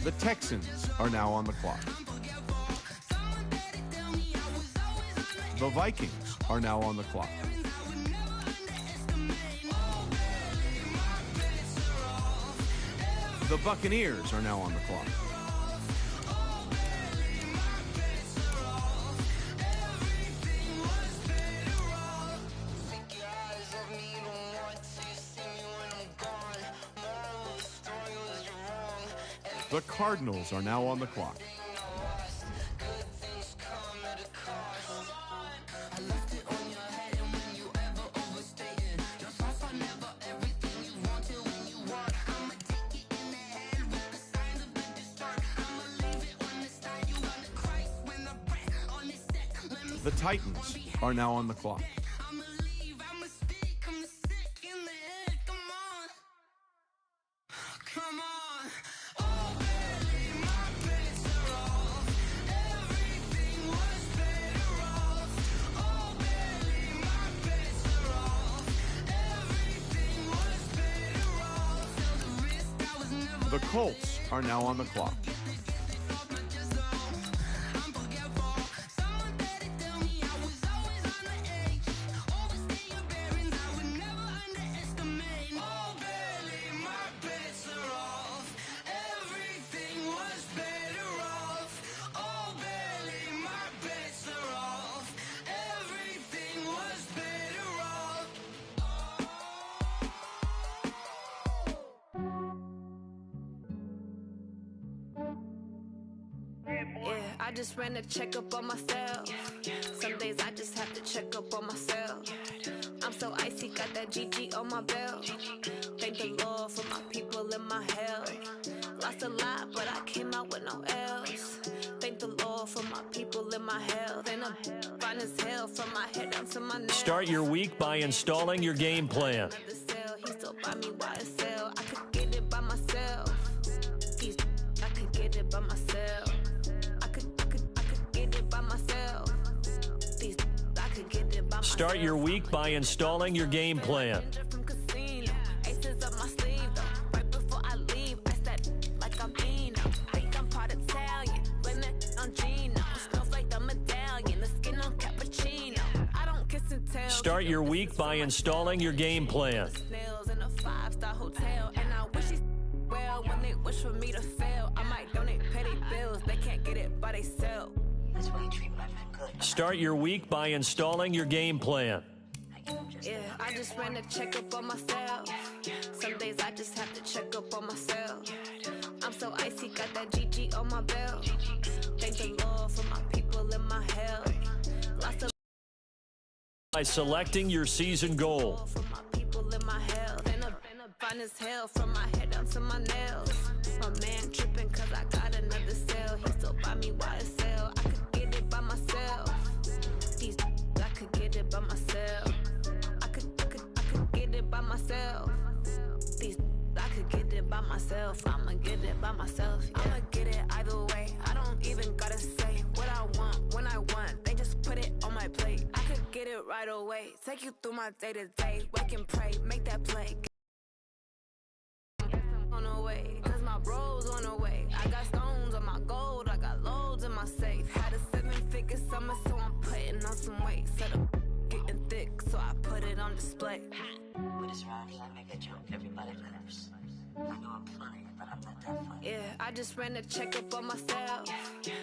The Texans are now on the clock. The Vikings are now on the clock. The Buccaneers are now on the clock. The Cardinals are now on the clock. The Titans are now on the clock. The Colts are now on the clock. I just ran a checkup on myself. Some days I just have to check up on myself. I'm so icy, got that GG on my belt. Thank the Lord for my people in my health. Lost a lot, but I came out with no else. Thank the Lord for my people in my health. And I'm fine as hell from my head down to my nails. Start your week by installing your game plan. He still buy me YSL. I could get it by myself. I could get it by myself. Start your week by installing your game plan. Start your week by installing your game plan. Start your week by installing your game plan. Yeah, I just ran a checkup on myself. Some days I just have to check up on myself. I'm so icy, got that GG on my belt. Thank the Lord for my people in my health. Lots of by selecting your season goal. For my people in my health. And I'm fine as hell from my head down to my nails. My man tripping cause I got another cell. He still buy me YSL. I could get it by myself. I could get it by myself. I could get it by myself. I could get it by myself. I'ma get it by myself. Yeah. I'ma get it either way. I don't even gotta say what I want when I want. They just put it on my plate. I could get it right away. Take you through my day to day. Wake and pray, make that play. On the way, cause my bro's on the way. I got stones on my gold. I got loads in my safe. Had a 7-figure summer, so I'm putting on some weight. Set up getting thick, so I put it on display. With this round, I make a joke, everybody laughs. I know I'm funny, but I'm not that funny. Yeah, I just ran a checkup on myself.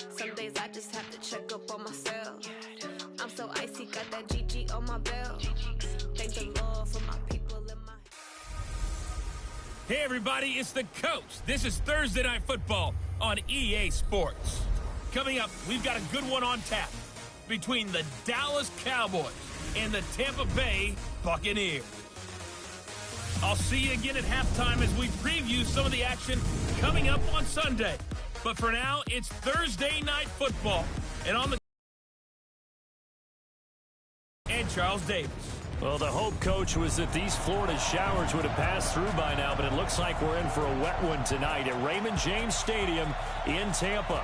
Some days I just have to check up on myself. I'm so icy, got that GG on my belt. Thank the Lord for my people in my. Hey everybody, it's the coach. This is Thursday Night Football on EA Sports. Coming up, we've got a good one on tap between the Dallas Cowboys and the Tampa Bay Buccaneers. I'll see you again at halftime as we preview some of the action coming up on Sunday. But for now, it's Thursday Night Football. And on the and Charles Davis. Well, the hope, Coach, was that these Florida showers would have passed through by now, but it looks like we're in for a wet one tonight at Raymond James Stadium in Tampa.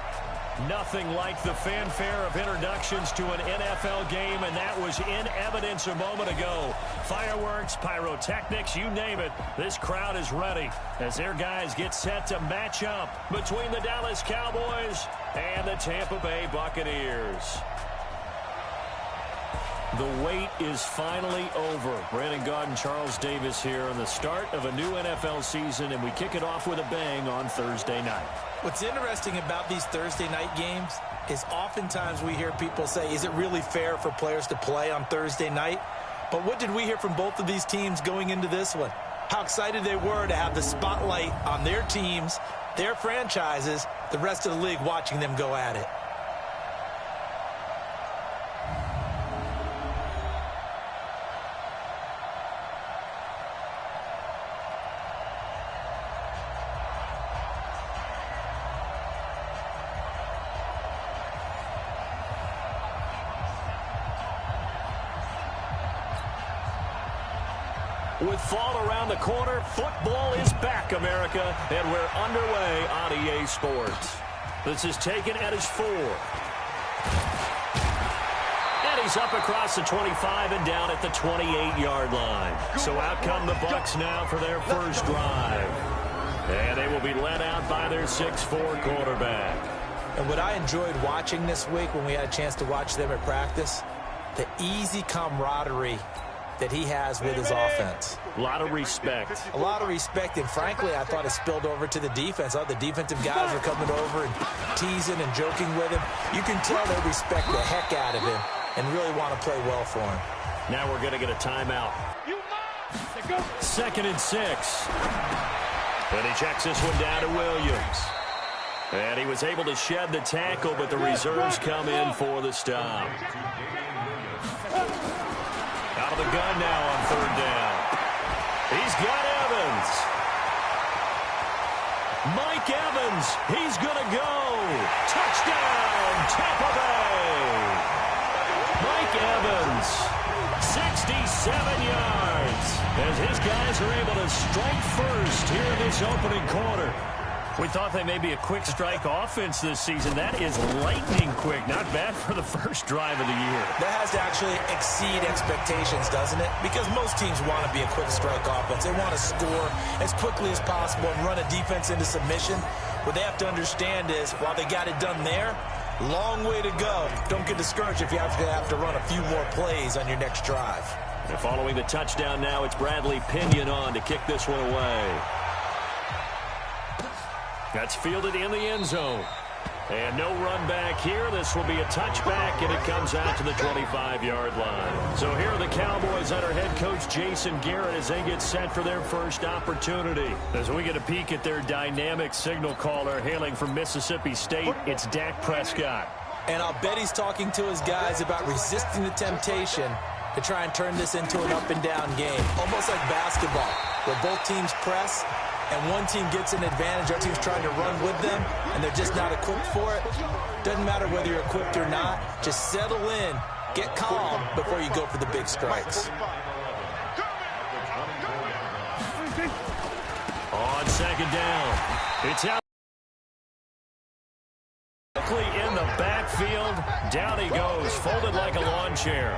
Nothing like the fanfare of introductions to an NFL game, and that was in evidence a moment ago. Fireworks, pyrotechnics, you name it. This crowd is ready as their guys get set to match up between the Dallas Cowboys and the Tampa Bay Buccaneers. The wait is finally over. Brandon Gaudin and Charles Davis here on the start of a new NFL season, and we kick it off with a bang on Thursday night. What's interesting about these Thursday night games is oftentimes we hear people say, is it really fair for players to play on Thursday night? But what did we hear from both of these teams going into this one? How excited they were to have the spotlight on their teams, their franchises, the rest of the league watching them go at it. With fall around the corner, football is back, America, and we're underway on EA Sports. This is taken at his 4. And he's up across the 25 and down at the 28-yard line. So out come the Bucs now for their first drive. And they will be led out by their 6'4" quarterback. And what I enjoyed watching this week when we had a chance to watch them at practice, the easy camaraderie that he has with his offense. A lot of respect. A lot of respect, and frankly, I thought it spilled over to the defense. The defensive guys were coming over and teasing and joking with him. You can tell they respect the heck out of him and really want to play well for him. Now we're going to get a timeout. 2nd and 6. And he checks this one down to Williams. And he was able to shed the tackle, but the reserves come in for the stop. Out of the gun now on 3rd down. He's got Evans. Mike Evans, he's going to go. Touchdown, Tampa Bay. Mike Evans, 67 yards. As his guys are able to strike first here in this opening quarter. We thought they may be a quick strike offense this season. That is lightning quick. Not bad for the first drive of the year. That has to actually exceed expectations, doesn't it? Because most teams want to be a quick strike offense. They want to score as quickly as possible and run a defense into submission. What they have to understand is, while they got it done there, long way to go. Don't get discouraged if you have to run a few more plays on your next drive. And following the touchdown now, it's Bradley Pinion on to kick this one away. That's fielded in the end zone. And no run back here. This will be a touchback, and it comes out to the 25-yard line. So here are the Cowboys under head coach Jason Garrett as they get set for their first opportunity. As we get a peek at their dynamic signal caller hailing from Mississippi State, it's Dak Prescott. And I'll bet he's talking to his guys about resisting the temptation to try and turn this into an up-and-down game. Almost like basketball, where both teams press, and one team gets an advantage, our team's trying to run with them, and they're just not equipped for it. Doesn't matter whether you're equipped or not. Just settle in, get calm before you go for the big strikes. On 2nd down, it's out quickly in the backfield. Down he goes, folded like a lawn chair.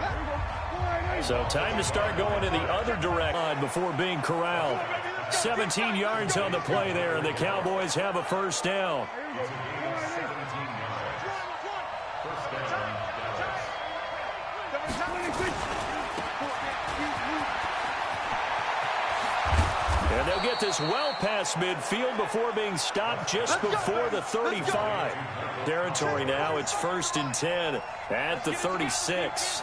So time to start going in the other direction before being corralled. 17 yards on the play there, and the Cowboys have a first down. And they'll get this well past midfield before being stopped just before the 35. Territory now, it's 1st and 10 at the 36.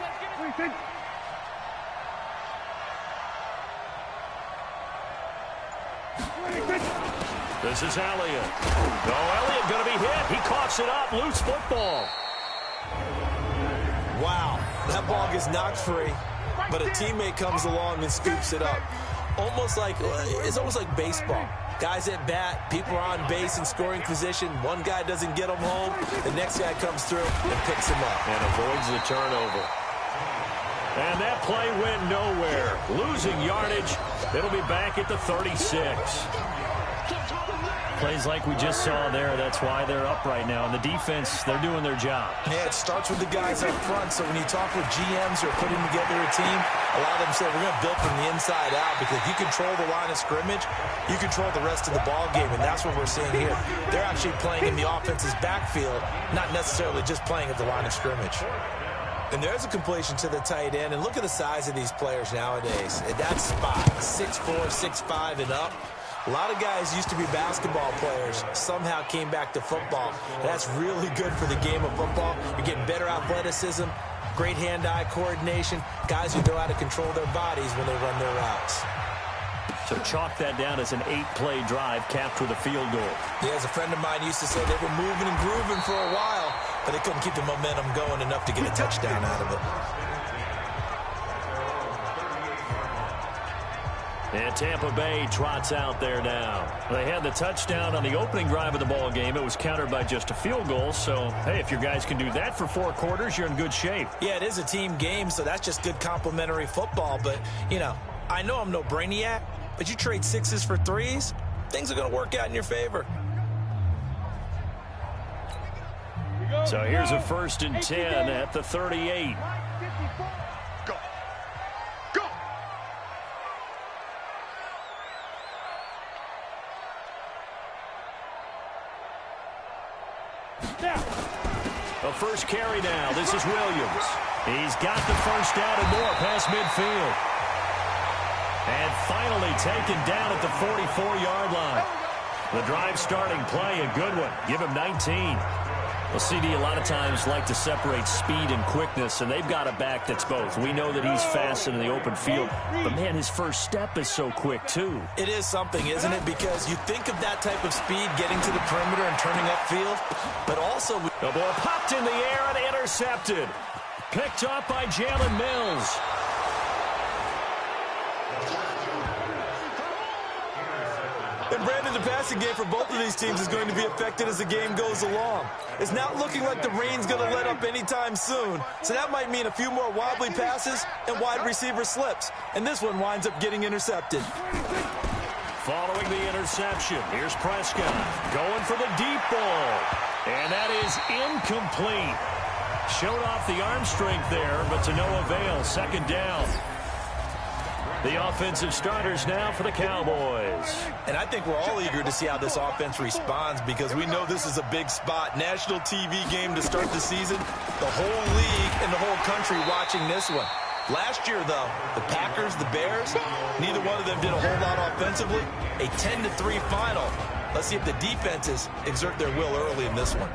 This is Elliott. Elliott going to be hit. He coughs it up. Loose football. Wow, that ball gets knocked free, but a teammate comes along and scoops it up. It's almost like baseball. Guys at bat, people are on base in scoring position. One guy doesn't get them home. The next guy comes through and picks him up. And avoids the turnover. And that play went nowhere. Losing yardage. It'll be back at the 36. Plays like we just saw there. That's why they're up right now. And the defense, they're doing their job. Yeah, it starts with the guys up front. So when you talk with GMs who are putting together a team, a lot of them say we're going to build from the inside out, because if you control the line of scrimmage, you control the rest of the ball game, and that's what we're seeing here. They're actually playing in the offense's backfield, not necessarily just playing at the line of scrimmage. And there's a completion to the tight end, and look at the size of these players nowadays. At that spot, 6'4", 6'5", and up. A lot of guys used to be basketball players, somehow came back to football. And that's really good for the game of football. You're getting better athleticism, great hand-eye coordination, guys who know how to control their bodies when they run their routes. So chalk that down as an 8-play drive capped with a field goal. Yeah, as a friend of mine used to say, they were moving and grooving for a while, but they couldn't keep the momentum going enough to get a touchdown out of it. And Tampa Bay trots out there now. They had the touchdown on the opening drive of the ball game. It was countered by just a field goal. So, hey, if your guys can do that for 4 quarters, you're in good shape. Yeah, it is a team game, so that's just good complementary football. But, you know, I know I'm no brainiac, but you trade 6s for 3s, things are going to work out in your favor. So here's a 1st and 10 at the 38. The first carry now. This is Williams. He's got the first down and more past midfield. And finally taken down at the 44-yard line. The drive starting play, a good one. Give him 19. Well, CD, a lot of times like to separate speed and quickness, and they've got a back that's both. We know that he's fast in the open field, but, man, his first step is so quick, too. It is something, isn't it? Because you think of that type of speed getting to the perimeter and turning upfield, but also... The ball popped in the air and intercepted. Picked up by Jalen Mills. And Brandon, the passing game for both of these teams is going to be affected as the game goes along. It's not looking like the rain's going to let up anytime soon, so that might mean a few more wobbly passes and wide receiver slips. And this one winds up getting intercepted. Following the interception, here's Prescott going for the deep ball. And that is incomplete. Showed off the arm strength there, but to no avail. 2nd down. The offensive starters now for the Cowboys. And I think we're all eager to see how this offense responds, because we know this is a big spot. National TV game to start the season. The whole league and the whole country watching this one. Last year, though, the Packers, the Bears, neither one of them did a whole lot offensively. A 10-3 final. Let's see if the defenses exert their will early in this one.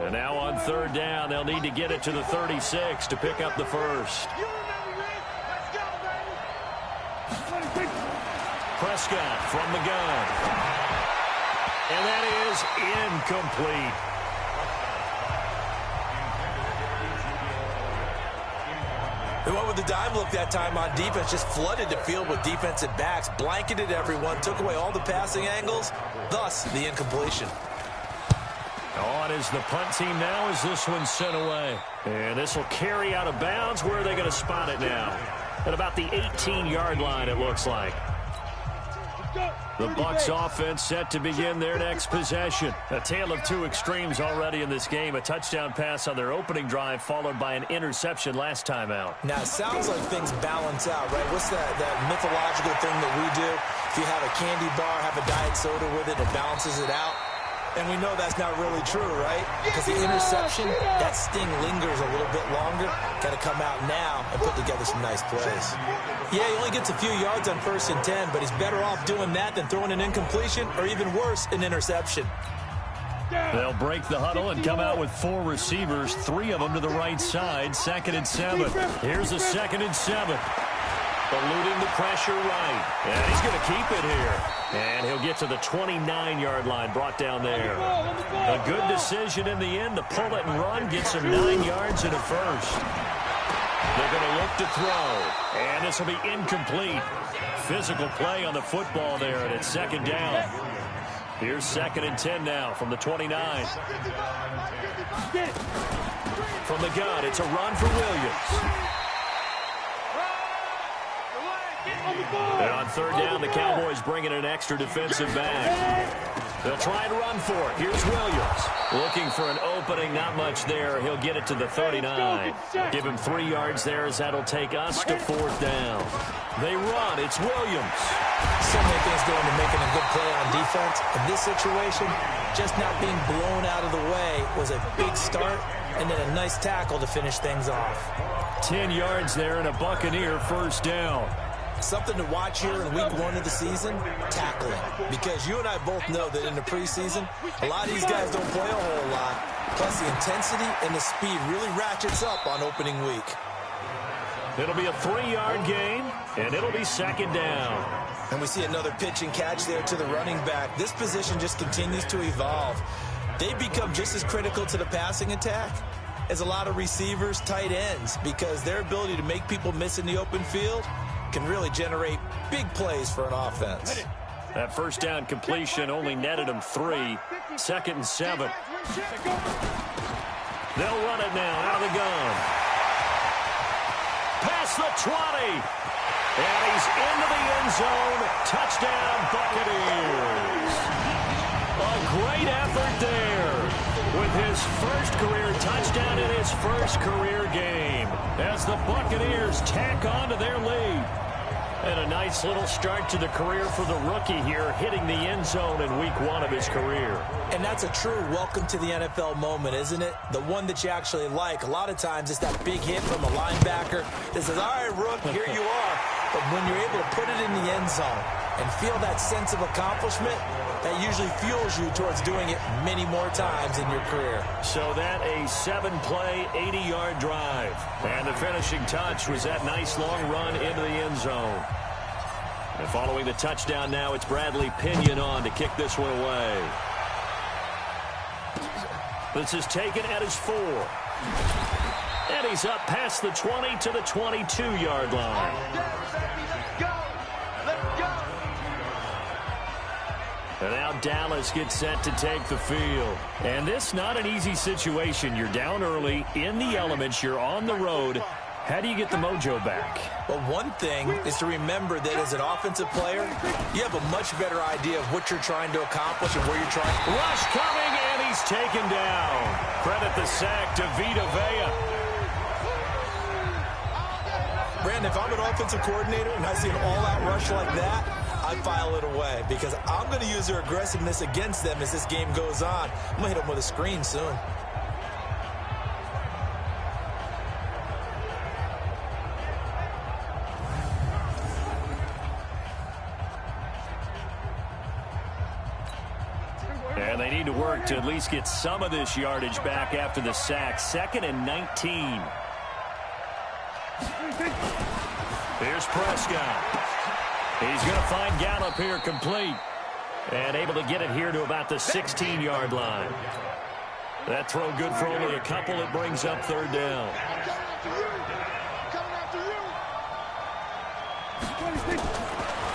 And now on 3rd down, they'll need to get it to the 36 to pick up the first. Prescott from the gun. And that is incomplete. They went with the dive look that time on defense, just flooded the field with defensive backs, blanketed everyone, took away all the passing angles, thus the incompletion. On is the punt team now as this one's sent away. And this will carry out of bounds. Where are they going to spot it now? At about the 18-yard line, it looks like. The Bucs offense set to begin their next possession. A tale of 2 extremes already in this game. A touchdown pass on their opening drive followed by an interception last time out. Now, it sounds like things balance out, right? What's that mythological thing that we do? If you have a candy bar, have a diet soda with it, it balances it out. And we know that's not really true, right? Because the interception, that sting lingers a little bit longer. Got to come out now and put together some nice plays. Yeah, he only gets a few yards on 1st and 10, but he's better off doing that than throwing an incompletion, or even worse, an interception. They'll break the huddle and come out with 4 receivers, 3 of them to the right side. 2nd and 7. Here's a 2nd and 7. Eluding the pressure right. And he's going to keep it here. And he'll get to the 29-yard line, brought down there. A good decision in the end to pull it and run, gets him 9 yards and a first. They're going to look to throw. And this will be incomplete. Physical play on the football there, and it's 2nd down. Here's 2nd and 10 now from the 29. From the gun, it's a run for Williams. And on third down, the Cowboys bring in an extra defensive back. They'll try and run for it. Here's Williams. Looking for an opening. Not much there. He'll get it to the 39. Give him 3 yards there as that'll take us to fourth down. They run. It's Williams. So many things go into making a good play on defense. In this situation, just not being blown out of the way was a big start, and then a nice tackle to finish things off. 10 yards there and a Buccaneer first down. Something to watch here in week 1 of the season, tackling. Because you and I both know that in the preseason, a lot of these guys don't play a whole lot. Plus, the intensity and the speed really ratchets up on opening week. It'll be a 3-yard gain, and it'll be second down. And we see another pitch and catch there to the running back. This position just continues to evolve. They become just as critical to the passing attack as a lot of receivers, tight ends, because their ability to make people miss in the open field can really generate big plays for an offense. That first down completion only netted them 3. 2nd and 7. They'll run it now out of the gun. Past the 20. And he's into the end zone. Touchdown, Buccaneers. A great effort there with his first career touchdown in his first career game as the Buccaneers tack on to their lead. And a nice little start to the career for the rookie here, hitting the end zone in week 1 of his career. And that's a true welcome to the NFL moment, isn't it? The one that you actually like. A lot of times it's that big hit from a linebacker that says, all right, Rook, here you are. But when you're able to put it in the end zone and feel that sense of accomplishment, that usually fuels you towards doing it many more times in your career. So that a 7-play, 80-yard drive. And the finishing touch was that nice long run into the end zone. And following the touchdown now, it's Bradley Pinion on to kick this one away. This is taken at his 4. And he's up past the 20 to the 22-yard line. And now Dallas gets set to take the field. And this not an easy situation. You're down early, in the elements, you're on the road. How do you get the mojo back? Well, one thing is to remember that as an offensive player, you have a much better idea of what you're trying to accomplish and where you're trying. Rush coming, and he's taken down. Credit the sack to Vita Vea. Brandon, if I'm an offensive coordinator and I see an all-out rush like that, I file it away because I'm going to use their aggressiveness against them as this game goes on. I'm going to hit them with a screen soon. And they need to work to at least get some of this yardage back after the sack. 2nd and 19. Here's Prescott. He's going to find Gallup here complete. And able to get it here to about the 16-yard line. That throw good for only a couple. It brings up 3rd down.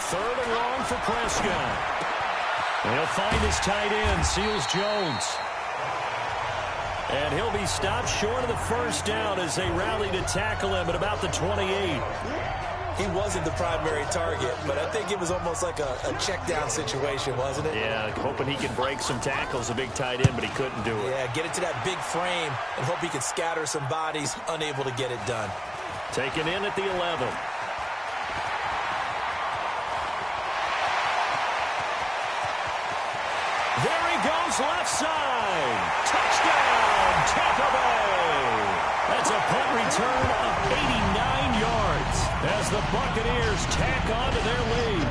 3rd and long for Prescott. And he'll find his tight end, Seals Jones. And he'll be stopped short of the first down as they rally to tackle him at about the 28. He wasn't the primary target, but I think it was almost like a check-down situation, wasn't it? Yeah, hoping he could break some tackles, a big tight end, but he couldn't do it. Yeah, get it to that big frame and hope he could scatter some bodies, unable to get it done. Taken in at the 11. There he goes, left side. Touchdown, Tampa Bay. That's a punt return of 89 yards as the Buccaneers tack on to their lead.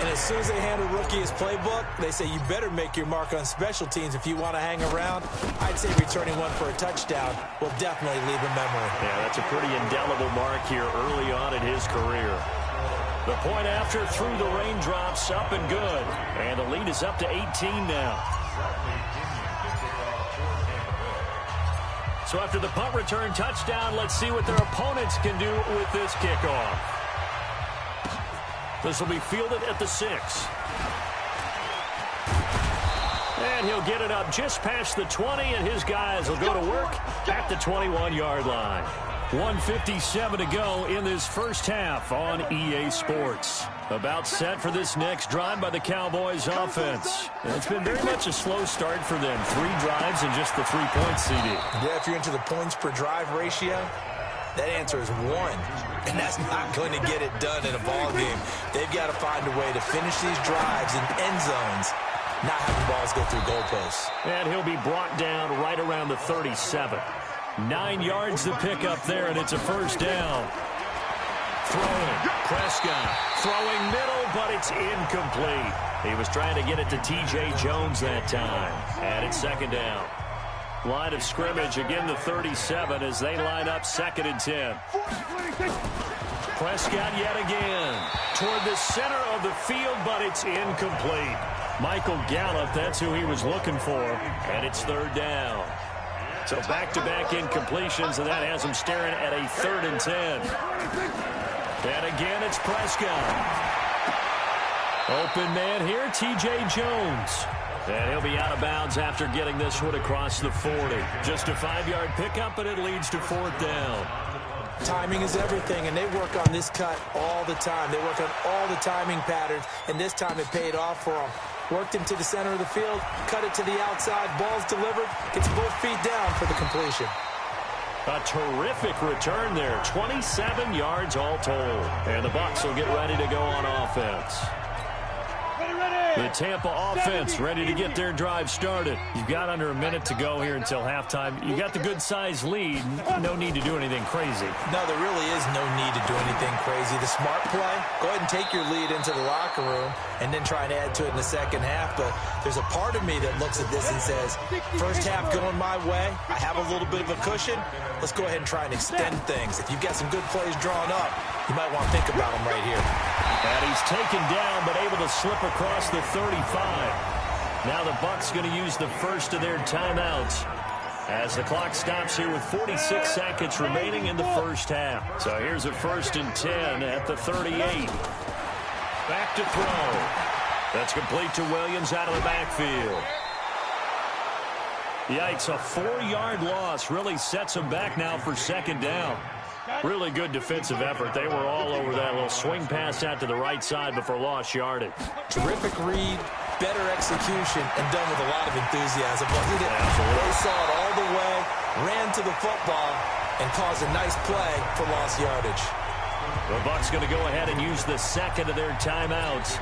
And as soon as they hand a rookie his playbook, they say you better make your mark on special teams if you want to hang around. I'd say returning one for a touchdown will definitely leave a memory. Yeah, that's a pretty indelible mark here early on in his career. The point after through the raindrops, up and good. And the lead is up to 18 now. So after the punt return touchdown, let's see what their opponents can do with this kickoff. This will be fielded at the 6. And he'll get it up just past the 20, and his guys will go to work at the 21-yard line. 1:57 to go in this first half on EA Sports. About set for this next drive by the Cowboys offense. And it's been very much a slow start for them. 3 drives and just the 3 points, CD. Yeah, if you're into the points per drive ratio, that answer is 1. And that's not going to get it done in a ball game. They've got to find a way to finish these drives in end zones, not having balls go through goalposts. And he'll be brought down right around the 37. 9 yards to pick up there, and it's a first down. Throwing, Prescott, throwing middle, but it's incomplete. He was trying to get it to T.J. Jones that time. And it's second down. Line of scrimmage, again the 37 as they line up 2nd and 10. Prescott yet again toward the center of the field, but it's incomplete. Michael Gallup, that's who he was looking for, and it's 3rd down. So back-to-back incompletions, and that has him staring at a 3rd and 10. And again, it's Prescott. Open man here, T.J. Jones. And he'll be out of bounds after getting this one across the 40. Just a 5-yard pickup, and it leads to 4th down. Timing is everything, and they work on this cut all the time. They work on all the timing patterns, and this time it paid off for them. Worked him to the center of the field, cut it to the outside, ball's delivered, gets both feet down for the completion. A terrific return there, 27 yards all told. And the Bucs will get ready to go on offense. The Tampa offense ready to get their drive started. You've got under a minute to go here until halftime. You got the good-sized lead. No need to do anything crazy. No, there really is no need to do anything crazy. The smart play, go ahead and take your lead into the locker room and then try and add to it in the second half. But there's a part of me that looks at this and says, first half going my way, I have a little bit of a cushion. Let's go ahead and try and extend things. If you've got some good plays drawn up, you might want to think about them right here. And he's taken down, but able to slip across the 35. Now the Bucs going to use the first of their timeouts as the clock stops here with 46 seconds remaining in the first half. So here's a 1st and 10 at the 38. Back to throw. That's complete to Williams out of the backfield. Yikes, a 4-yard loss really sets him back now for 2nd down. Really good defensive effort. They were all over that little swing pass out to the right side before lost yardage. Terrific read, better execution, and done with a lot of enthusiasm, wasn't it? Absolutely. They saw it all the way, ran to the football, and caused a nice play for lost yardage. The Bucs going to go ahead and use the 2nd of their timeouts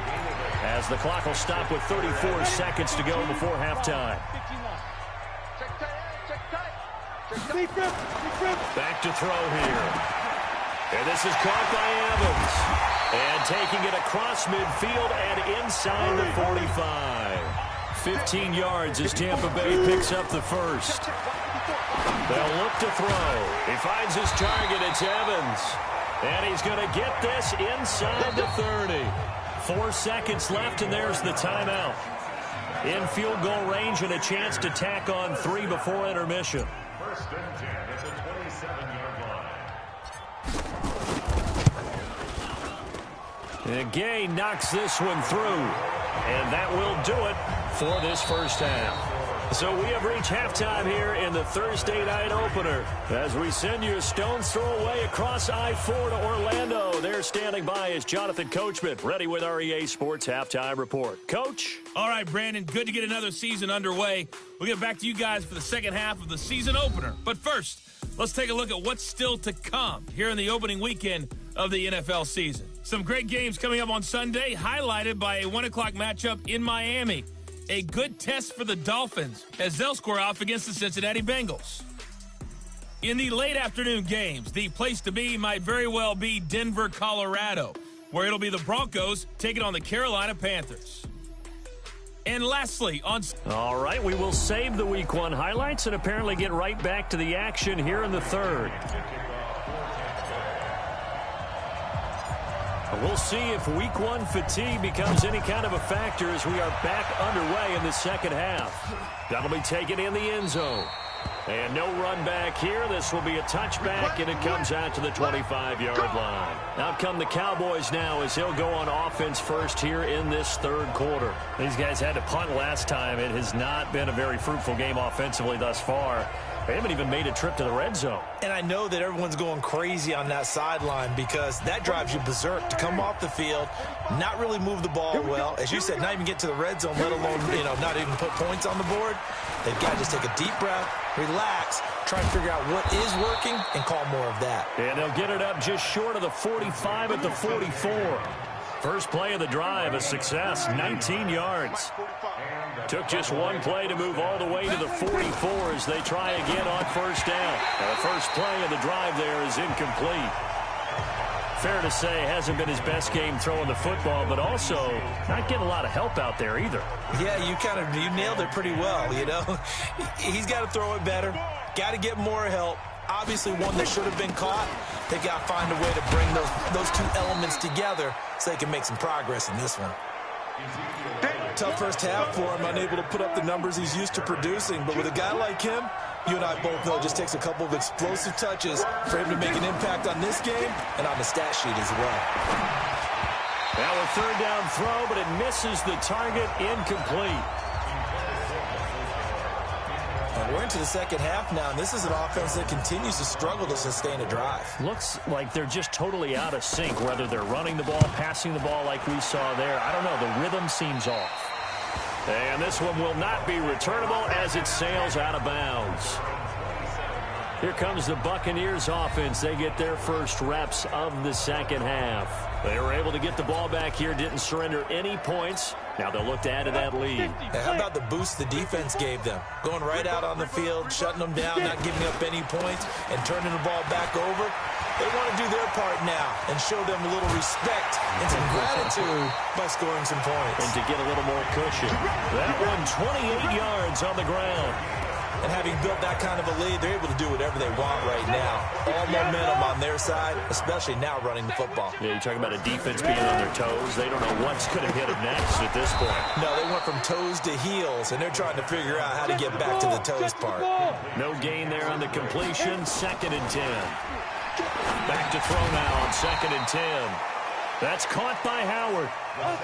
as the clock will stop with 34 seconds to go before halftime. Back to throw here. And this is caught by Evans. And taking it across midfield and inside the 45. 15 yards as Tampa Bay picks up the first. They'll look to throw. He finds his target. It's Evans. And he's going to get this inside the 30. 4 seconds left, and there's the timeout. In field goal range and a chance to tack on 3 before intermission. 1st and 10 at the 27-yard line. And Gay knocks this one through. And that will do it for this first half. So we have reached halftime here in the Thursday night opener as we send you a stone's throw away across I-4 to Orlando. There standing by is Jonathan Coachman, ready with our EA Sports Halftime Report. Coach? All right, Brandon, good to get another season underway. We'll get back to you guys for the second half of the season opener. But first, let's take a look at what's still to come here in the opening weekend of the NFL season. Some great games coming up on Sunday, highlighted by a 1 o'clock matchup in Miami. A good test for the Dolphins as they'll square off against the Cincinnati Bengals. In the late afternoon games, the place to be might very well be Denver, Colorado, where it'll be the Broncos taking on the Carolina Panthers. And lastly, on... All right, we will save the Week 1 highlights and apparently get right back to the action here in the third. We'll see if Week 1 fatigue becomes any kind of a factor as we are back underway in the second half. That'll be taken in the end zone. And no run back here. This will be a touchback, and it comes out to the 25-yard line. Out come the Cowboys now as he'll go on offense first here in this third quarter. These guys had to punt last time. It has not been a very fruitful game offensively thus far. They haven't even made a trip to the red zone. And I know that everyone's going crazy on that sideline because that drives you berserk to come off the field, not really move the ball well. As you said, not even get to the red zone, let alone, not even put points on the board. They've got to just take a deep breath, relax, try and figure out what is working, and call more of that. And they'll get it up just short of the 45 at the 44. First play of the drive, a success, 19 yards. Took just one play to move all the way to the 44 as they try again on first down. The first play of the drive there is incomplete. Fair to say, hasn't been his best game throwing the football, but also not getting a lot of help out there either. Yeah, you nailed it pretty well, He's got to throw it better, got to get more help. Obviously one that should have been caught. They got to find a way to bring those two elements together so they can make some progress in this one. Tough first half for him, unable to put up the numbers he's used to producing. But with a guy like him, you and I both know it just takes a couple of explosive touches for him to make an impact on this game and on the stat sheet as well. Now a third down throw, but it misses the target, incomplete. And we're into the second half now, and this is an offense that continues to struggle to sustain a drive. Looks like they're just totally out of sync, whether they're running the ball, passing the ball like we saw there. I don't know, the rhythm seems off. And this one will not be returnable as it sails out of bounds. Here comes the Buccaneers offense. They get their first reps of the second half. They were able to get the ball back here, didn't surrender any points. Now they'll look to add to that lead. Now, how about the boost the defense gave them? Going right out on the field, shutting them down, not giving up any points, and turning the ball back over. They want to do their part now and show them a little respect and some gratitude by scoring some points. And to get a little more cushion. That one, 28 yards on the ground. And having built that kind of a lead, they're able to do whatever they want right now. All momentum on their side, especially now running the football. Yeah, you're talking about a defense being on their toes. They don't know what's going to hit them next at this point. No, they went from toes to heels, and they're trying to figure out how to get back to the toes part. No gain there on the completion. 2nd and 10. Back to throw now on 2nd and 10. That's caught by Howard.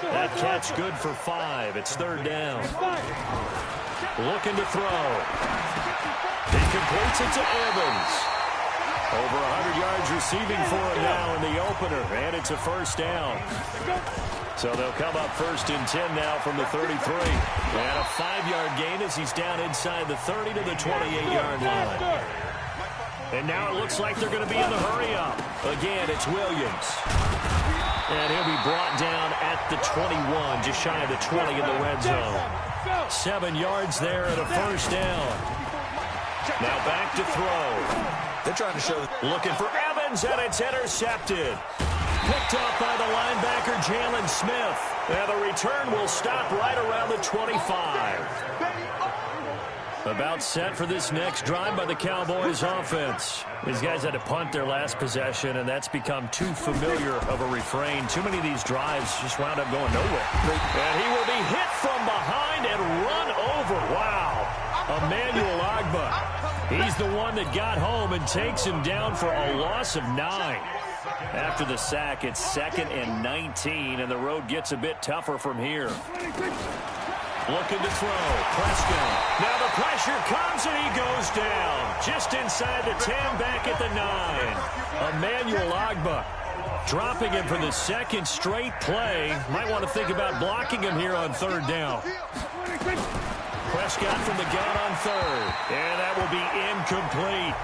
That catch good for 5. It's 3rd down. Looking to throw. He completes it to Evans. Over 100 yards receiving for him now in the opener, and it's a first down. So they'll come up 1st and 10 now from the 33. And a 5-yard gain as he's down inside the 30 to the 28-yard line. And now it looks like they're going to be in the hurry-up. Again, it's Williams. And he'll be brought down at the 21, just shy of the 20 in the red zone. 7 yards there and a first down. Now back to throw. They're trying to show. Looking for Evans, and it's intercepted. Picked up by the linebacker, Jalen Smith. And the return will stop right around the 25. About set for this next drive by the Cowboys offense. These guys had to punt their last possession, and that's become too familiar of a refrain. Too many of these drives just wound up going nowhere. And he will be hit from behind and run over. Wow. Emmanuel Ogbah. He's the one that got home and takes him down for a loss of 9. After the sack, it's 2nd and 19, and the road gets a bit tougher from here. Looking to throw. Prescott. Now the pressure comes, and he goes down. Just inside the 10, back at the 9. Emmanuel Ogbah dropping him for the 2nd straight play. Might want to think about blocking him here on 3rd down. Prescott from the gun on 3rd. And that will be incomplete.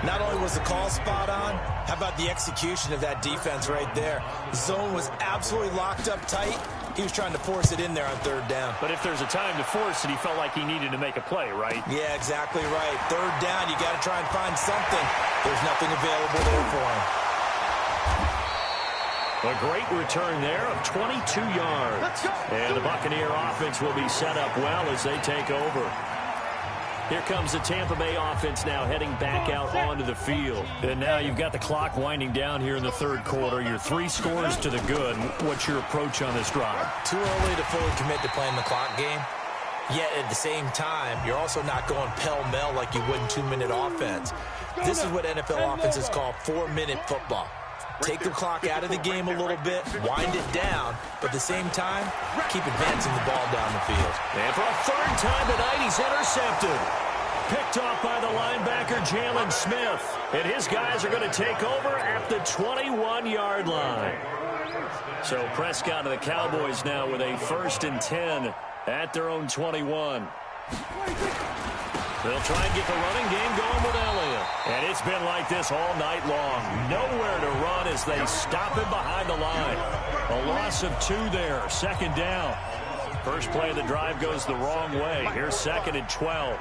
Not only was the call spot on, how about the execution of that defense right there? The zone was absolutely locked up tight. He was trying to force it in there on 3rd down. But if there's a time to force it, he felt like he needed to make a play, right? Yeah, exactly right. 3rd down, you got to try and find something. There's nothing available there for him. A great return there of 22 yards. And the Buccaneer offense will be set up well as they take over. Here comes the Tampa Bay offense now heading back out onto the field. And now you've got the clock winding down here in the 3rd quarter. You're 3 scores to the good. What's your approach on this drive? Too early to fully commit to playing the clock game. Yet at the same time, you're also not going pell-mell like you would in 2-minute offense. This is what NFL offenses call 4-minute football. take the clock out of the game a little bit, wind it down, but at the same time, keep advancing the ball down the field. And for a third time tonight, he's intercepted. Picked off by the linebacker, Jalen Smith. And his guys are going to take over at the 21-yard line. So Prescott and the Cowboys now with a 1st and 10 at their own 21. They'll try and get the running game going with Elliott. And it's been like this all night long. Nowhere to run as they stop him behind the line. A loss of 2 there. 2nd down. First play of the drive goes the wrong way. Here's 2nd and 12.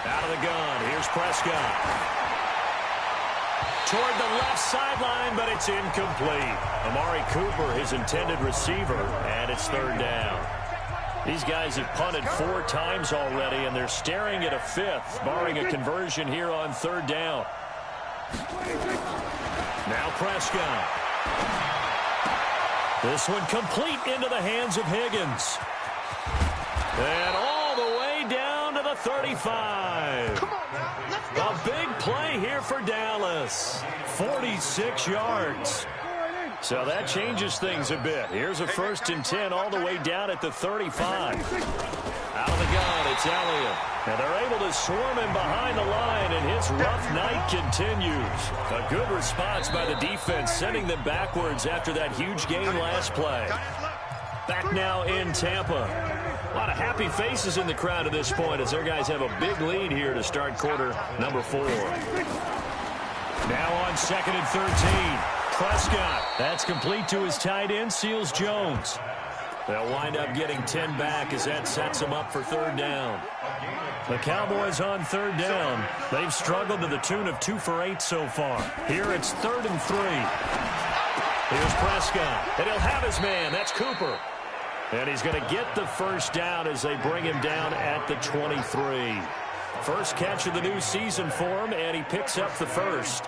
Out of the gun. Here's Prescott. Toward the left sideline, but it's incomplete. Amari Cooper, his intended receiver, and it's 3rd down. These guys have punted 4 times already, and they're staring at a 5th, barring a conversion here on 3rd down. Now Prescott. This one complete into the hands of Higgins. And all the way down to the 35. A big play here for Dallas. 46 yards. So that changes things a bit. Here's a 1st and 10 all the way down at the 35. Out of the gun, it's Elliott. And they're able to swarm him behind the line, and his rough night continues. A good response by the defense, sending them backwards after that huge gain last play. Back now in Tampa. A lot of happy faces in the crowd at this point as their guys have a big lead here to start quarter number 4. Now on 2nd and 13. Prescott. That's complete to his tight end, Seals Jones. They'll wind up getting 10 back as that sets them up for 3rd down. The Cowboys on 3rd down. They've struggled to the tune of 2 for 8 so far. Here it's 3rd and 3. Here's Prescott. And he'll have his man. That's Cooper. And he's going to get the 1st down as they bring him down at the 23. First catch of the new season for him, and he picks up the 1st.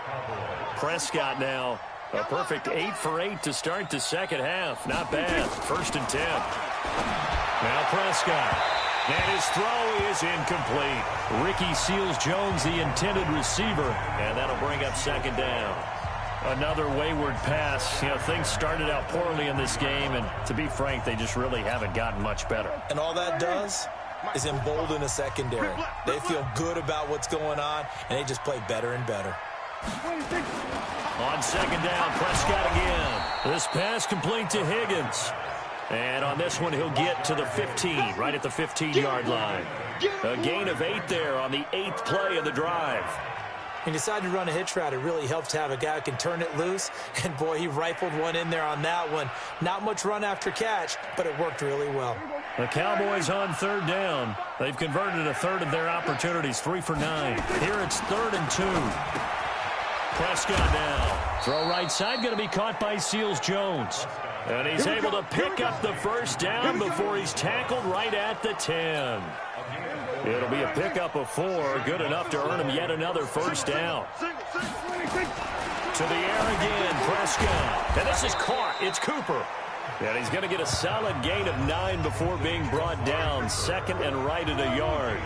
Prescott now. A perfect 8 for 8 to start the 2nd half. Not bad. 1st and 10. Now Prescott. And his throw is incomplete. Ricky Seals-Jones, the intended receiver. And that'll bring up 2nd down. Another wayward pass. You know, things started out poorly in this game, and to be frank, they just really haven't gotten much better. And all that does is embolden the secondary. They feel good about what's going on, and they just play better and better. On 2nd down, Prescott again. This pass complete to Higgins. And on this one, he'll get to the 15, right at the 15-yard line. A gain of 8 there on the 8th play of the drive. He decided to run a hitch route. It really helps to have a guy who can turn it loose. And, boy, he rifled one in there on that one. Not much run after catch, but it worked really well. The Cowboys on 3rd down. They've converted a third of their opportunities, 3 for 9. Here it's 3rd and 2. Prescott now. Throw right side, going to be caught by Seals-Jones. And he's able to pick up the 1st down before he's tackled right at the 10. It'll be a pickup of 4, good enough to earn him yet another 1st down. To the air again, Prescott. And this is caught. It's Cooper. And he's going to get a solid gain of 9 before being brought down. 2nd and right at a yard.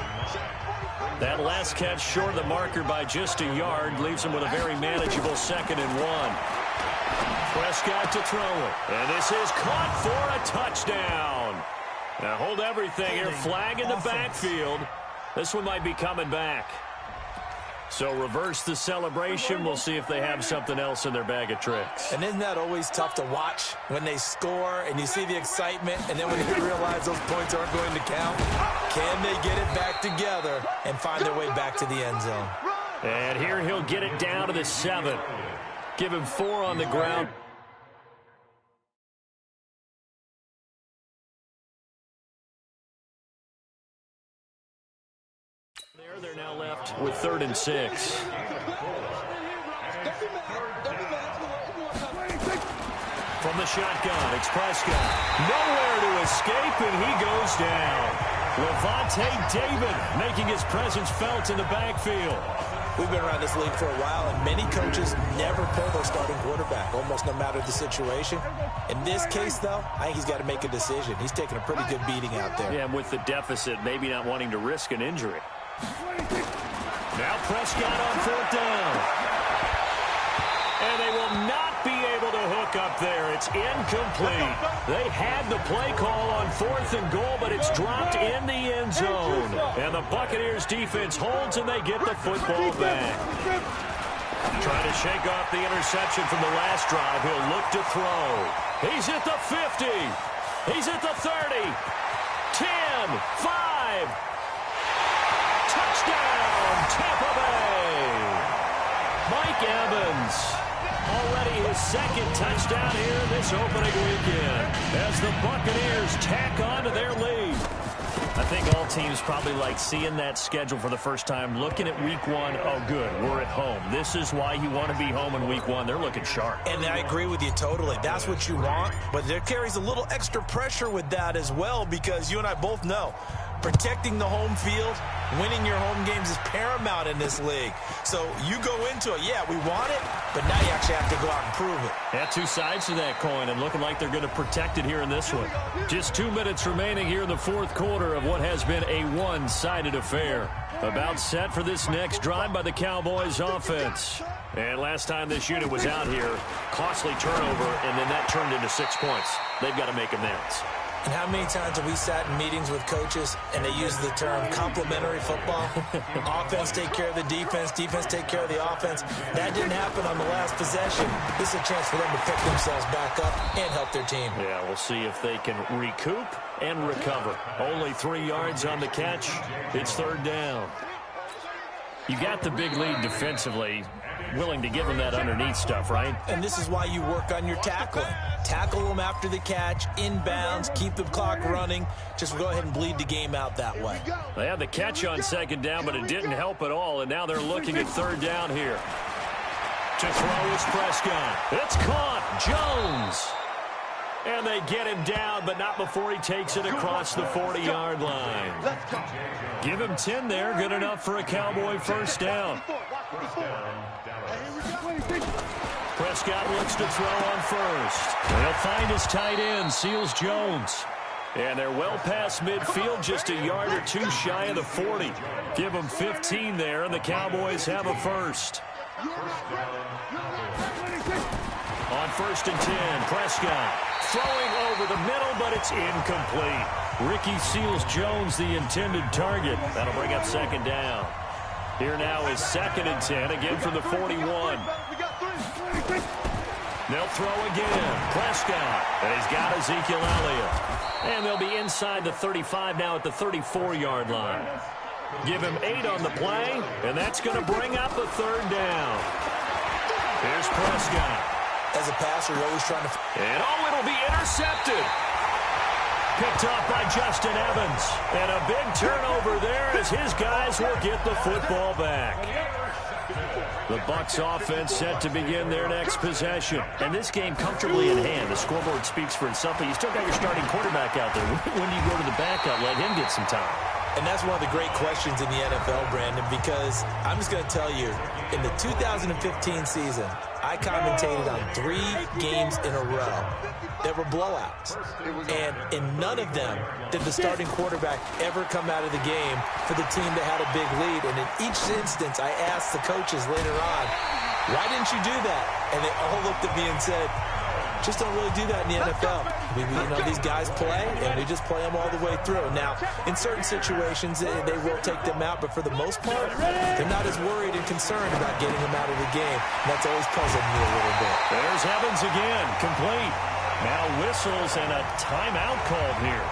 That last catch short of the marker by just a yard leaves him with a very manageable 2nd and 1. Prescott to throw it. And this is caught for a touchdown. Now hold everything here. Flag in the backfield. This one might be coming back. So reverse the celebration. We'll see if they have something else in their bag of tricks. And isn't that always tough to watch when they score and you see the excitement, and then when you realize those points aren't going to count? Can they get it back together and find their way back to the end zone? And here he'll get it down to the 7. Give him 4 on the ground. They're now left with 3rd and 6. From the shotgun, it's Prescott. Nowhere to escape, and he goes down. Lavonte David making his presence felt in the backfield. We've been around this league for a while, and many coaches never pull their starting quarterback, almost no matter the situation. In this case, though, I think he's got to make a decision. He's taking a pretty good beating out there. Yeah, and with the deficit, maybe not wanting to risk an injury. Now Prescott on 4th down. it's incomplete. They had the play call on 4th and goal, but it's dropped in the end zone. And the Buccaneers defense holds, and they get the football back. Trying to shake off the interception from the last drive. He'll look to throw. He's at the 50. He's at the 30. 10, 5. Touchdown, Tampa Bay. Mike Evans, already his second touchdown here in this opening weekend as the Buccaneers tack on to their lead. I think all teams probably like seeing that schedule for the first time, looking at week 1. Oh, good, we're at home. This is why you want to be home in week 1. They're looking sharp. And I agree with you totally. That's what you want, but there carries a little extra pressure with that as well, because you and I both know protecting the home field, winning your home games is paramount in this league. So you go into it, yeah, we want it, but now you actually have to go out and prove it. Yeah, two sides to that coin, and looking like they're going to protect it here in this one. Just 2 minutes remaining here in the fourth quarter of what has been a one-sided affair. About set for this next drive by the Cowboys offense. And last time this unit was out here, costly turnover, and then that turned into 6 points. They've got to make amends. And how many times have we sat in meetings with coaches and they use the term complementary football? Offense take care of the defense, defense take care of the offense. That didn't happen on the last possession. This is a chance for them to pick themselves back up and help their team. Yeah, we'll see if they can recoup and recover. Only 3 yards on the catch. It's 3rd down. You got the big lead defensively, willing to give them that underneath stuff, right? And this is why you work on your tackling. Tackle them after the catch, inbounds, keep the clock running. Just go ahead and bleed the game out that way. They had the catch on 2nd down, but it didn't help at all, and now they're looking at 3rd down here. To throw is Prescott. It's caught. Jones. And they get him down, but not before he takes it across the 40-yard line. Give him 10 there. Good enough for a Cowboy 1st down. Prescott looks to throw on 1st. They'll find his tight end, Seals Jones. And they're well past midfield, just a yard or 2 shy of the 40. Give them 15 there, and the Cowboys have a 1st. On 1st and 10, Prescott throwing over the middle, but it's incomplete. Ricky Seals-Jones, the intended target. That'll bring up 2nd down. Here now is 2nd and 10, again from the 41. They'll throw again. Prescott, and he's got Ezekiel Elliott. And they'll be inside the 35 now at the 34-yard line. Give him 8 on the play, and that's going to bring up a 3rd down. Here's Prescott. As a passer, you're always trying to... And it'll be intercepted. Picked off by Justin Evans. And a big turnover there as his guys will get the football back. The Bucs offense set to begin their next possession. And this game comfortably in hand. The scoreboard speaks for itself, but you still got your starting quarterback out there. When do you go to the backup? Let him get some time. And that's one of the great questions in the NFL, Brandon, because I'm just going to tell you, in the 2015 season, I commentated on 3 games in a row that were blowouts. And in none of them did the starting quarterback ever come out of the game for the team that had a big lead. And in each instance, I asked the coaches later on, why didn't you do that? And they all looked at me and said, just don't really do that in the NFL. These guys play, and we just play them all the way through. Now, in certain situations, they will take them out, but for the most part, they're not as worried and concerned about getting them out of the game. And that's always puzzled me a little bit. There's Evans again, complete. Now whistles and a timeout called here.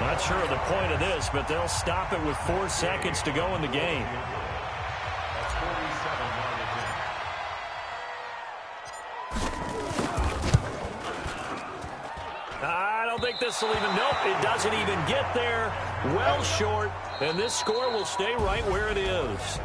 Not sure of the point of this, but they'll stop it with 4 seconds to go in the game. I don't think this will even, nope, it doesn't even get there. Well short, and this score will stay right where it is.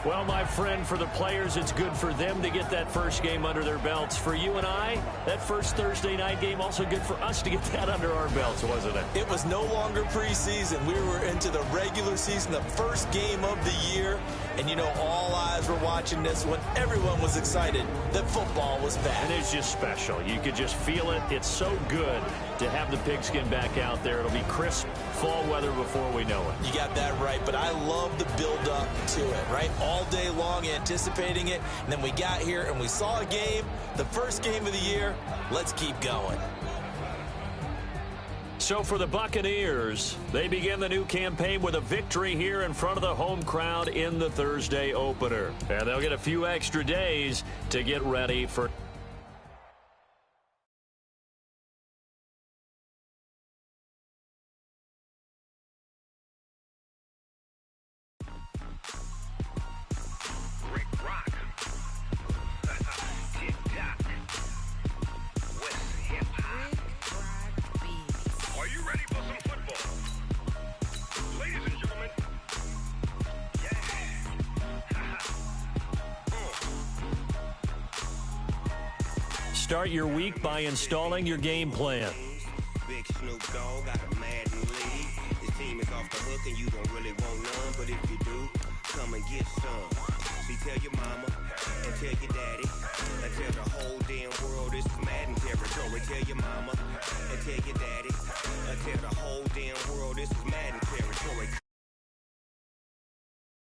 Well, my friend, for the players, it's good for them to get that first game under their belts. For you and I, that first Thursday night game, also good for us to get that under our belts, wasn't it? It was no longer preseason. We were into the regular season, the first game of the year. And, all eyes were watching this when everyone was excited that football was back. And it's just special. You could just feel it. It's so good to have the pigskin back out there. It'll be crisp fall weather before we know it. You got that right, but I love the build-up to it, right? All day long anticipating it, and then we got here and we saw a game, the first game of the year. Let's keep going. So for the Buccaneers, they begin the new campaign with a victory here in front of the home crowd in the Thursday opener. And they'll get a few extra days to get ready for Start your week by installing your game plan. Big Snoop Dogg got a Madden league. This team is off the hook and you don't really want none, but if you do, come and get some. See, tell your mama and tell your daddy and tell the whole damn world this is Madden territory. Tell your mama and tell your daddy